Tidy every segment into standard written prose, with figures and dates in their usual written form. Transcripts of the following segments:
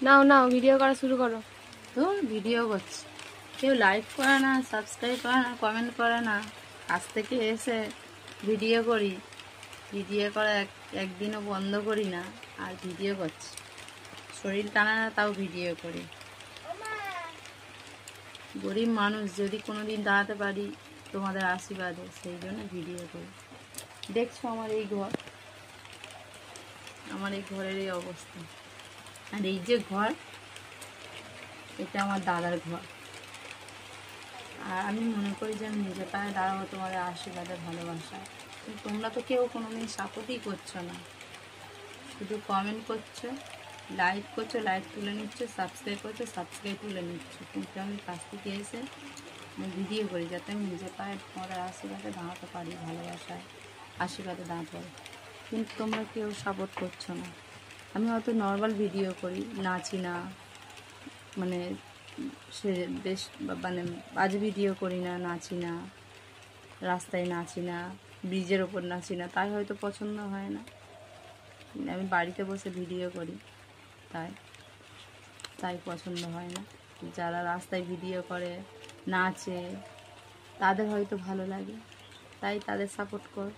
নাও নাও video করা শুরু করো। তো ভিডিও করছি, কেউ লাইক করে না, সাবস্ক্রাইব করে না, কমেন্ট করে না। আজ থেকে এসে ভিডিও করি, ভিডিও করা একদিনও বন্ধ করি না, আর ভিডিও করছি। শরীর টানা না, তাও ভিডিও করি। গরিব মানুষ, যদি কোনো দিন দাঁড়াতে পারি তোমাদের আশীর্বাদে, সেই জন্য ভিডিও করি। দেখছো আমার এই ঘর, আমার এই ঘরের এই অবস্থা। আর এই যে ঘর, এটা আমার দাদার ঘর। আর আমি মনে করি যে আমি নিজের পায়ে দাঁড়াবো তোমাদের আশীর্বাদে, ভালোবাসায়। কিন্তু তোমরা তো কেউ কোনোদিন সাপোর্টই করছো না, শুধু কমেন্ট করছো, লাইক করছো, লাইক তুলে নিচ্ছ, সাবস্ক্রাইব করছো, সাবস্ক্রাইব তুলে নিচ্ছ। কিন্তু আমি কাছ থেকে এসে আমি ভিডিও করি, যাতে আমি নিজের পায়ে তোমাদের আশীর্বাদে দাঁড়াতে পারি, ভালোবাসায় আশীর্বাদে দাঁড়াতে পারি। কিন্তু তোমরা কেউ সাপোর্ট করছো না। আমি হয়তো নর্মাল ভিডিও করি, নাচি না, মানে সে বেশ মানে বাজে ভিডিও করি না, নাচি না, রাস্তায় নাচি না, ব্রিজের ওপর নাচি না, তাই হয়তো পছন্দ হয় না। আমি বাড়িতে বসে ভিডিও করি, তাই তাই পছন্দ হয় না। যারা রাস্তায় ভিডিও করে, নাচে, তাদের হয়তো ভালো লাগে, তাই তাদের সাপোর্ট কর।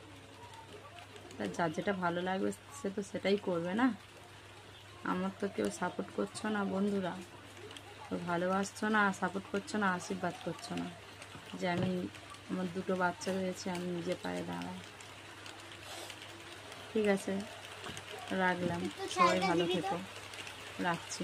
তা যার যেটা ভালো লাগবে সে তো সেটাই করবে না। আমার তো কেউ সাপোর্ট করছো না বন্ধুরা, তো ভালোবাসছো না, সাপোর্ট করছো না, আশীর্বাদ করছো না যে আমি, আমার দুটো বাচ্চা রয়েছে, আমি নিজে পায়ে দাঁড়াই। ঠিক আছে, রাখলাম। সবাই ভালো থেকো, রাখছি।